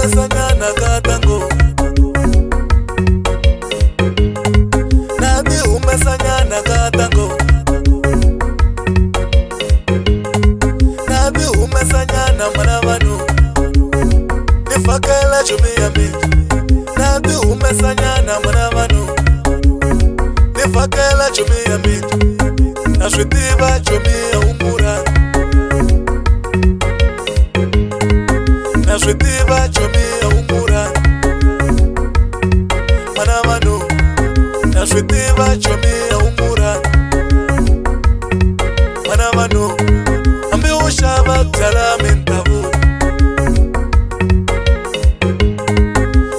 umesanyana katango, nabi umesanyana katango, nabi umesanyana manavanu, nifakela chumi ya mitu, nabi umesanyana manavanu, nifakela chumi ya mitu, nashutiva chumi ya umurana, nashutiva chumi ya umurana, manavanu, nashutiva chumi ya umurana, manavanu, ambi ushava tala mintavu,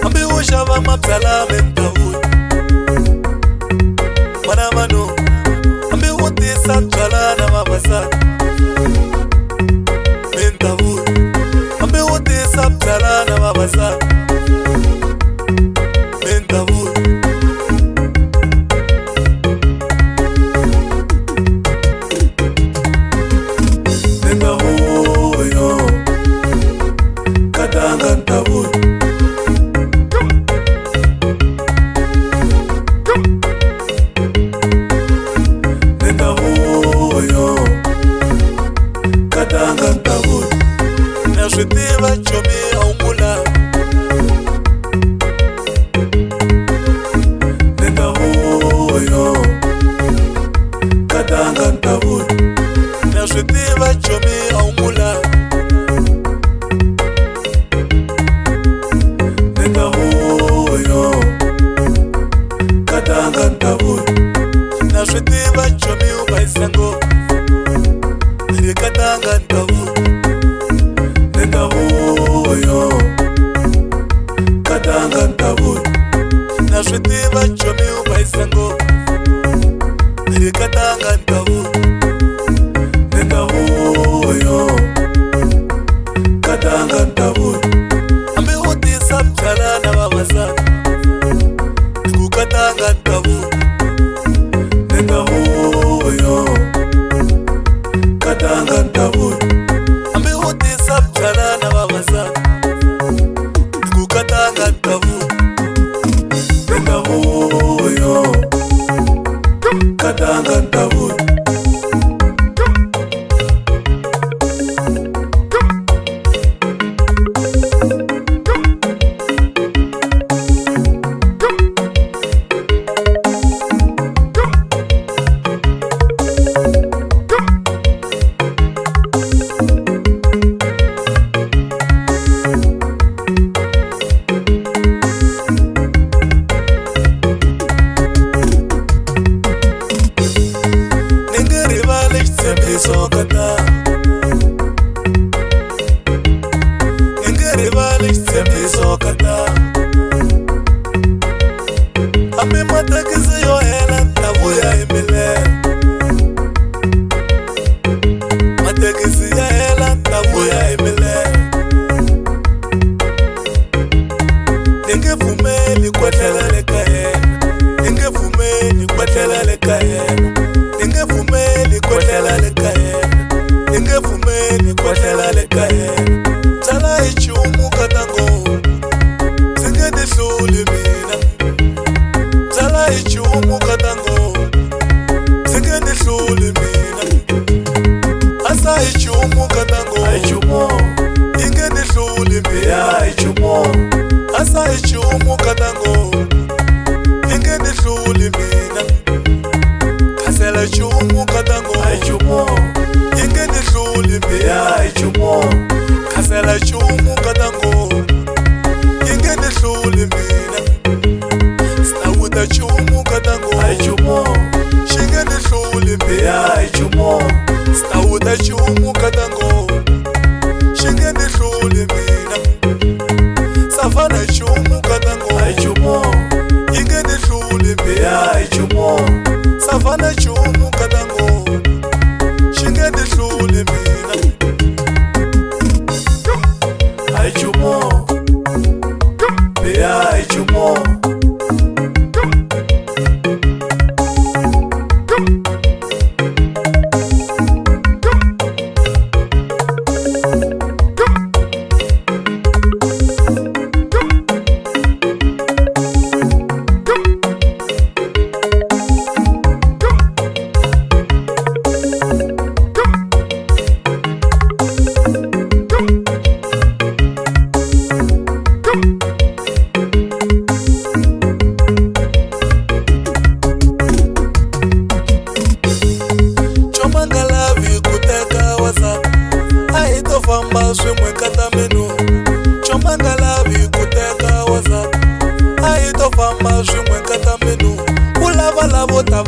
ambi ushava maptala mintavu, manavanu, ambi utisa tala na mabasa mintavu, ambi utisa tala na mabasa mintavu. Nashutiva chomi ya umula, nenda huyo katanga ntabuni. Nashutiva chomi ya umula, nenda huyo katanga ntabuni. Nashutiva chomi ubaisango, katanga ntabuni. Nenda huyo katanga ntabuni. Nashutiva chomi ubaisango, katanga ntabuni. Nenda huyo katanga ntabuni. Ambi utisa mtala na babasa, katanga ntabuni. Nenda huyo katanga ntabuni. Ambi utisa mtala na babasa, katanga ntabuni. Nenda huyo katanga ntabuni. Sokata ngere vale tsembe sokata ambe matakizi yo hela tavuya emile matakizi ya hela tavuya emile ngefumeli kwatela lekayena ngefumeli kwatela lekayena ngefumeli kwatela lekayena ngefumeli kwatela lekayena tala ichumu katango singedihluli mina tala ichumu katango singedihluli mina asa ichumu katango ichumu ingedihluli mina ichumu asa ichumu katango ingedihluli mina kasela chumu katango ichumu ingedihluli mina ichumu kasela chumu katango ingedihluli mina stawuta chumu katango ichumu shingedihluli mina ichumu stawuta chumu katango shingedihluli mina safana chumu katango ichumu ingedihluli mina ichumu safana chumu katango shingedihluli mina ichumu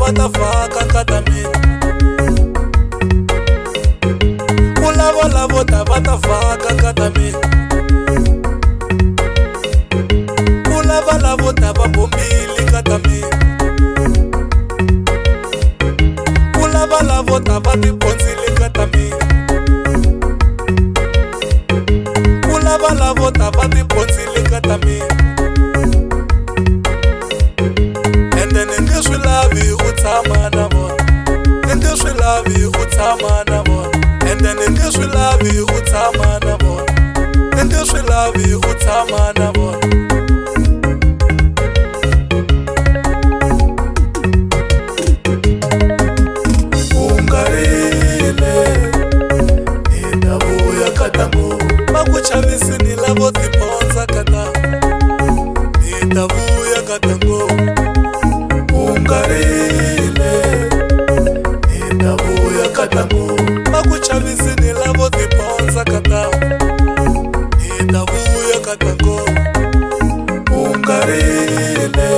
va ta faka nkata mina. Ku lava lavo ta va ta faka nkata mina. Ku lava lavo ta va bombile nkata mina. Ku lava lavo ta va tipondzile nkata mina. Ku lava lavo ta va tipondzile nkata mina. Ende ni nge swi lavi u tshama na vona. Ni nge swi lavi u tshama na vona. Ende ni nge swi lavi u tshama na vona. Ni nge swi lavi u tshama na vona. Ungarile ni ta vuya ka Ntangu. Va ku chavisini lavo tiponza ka Ntangu. Ni ta vuya ka Ntangu. Ungarile ni ta vuya ka Ntangu. Va ku chavisini lavo tiponza ka Ntangu. Ni ta vuya ka Ntangu. Ungarile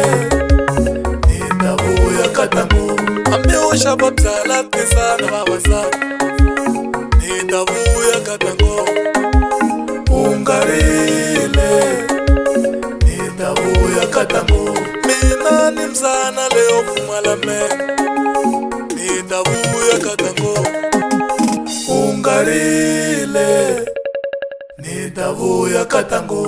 ni ta vuya ka Ntangu. Hambi u xava byala tisa na vavasati. Ni ta vuya ka Ntangu. Ungarile ni ta vuya ka Ntangu. Mina ni mzana leyo pfumala meno. Ni ta vuya ka Ntangu. Ungarile ni ta vuya ka Ntangu.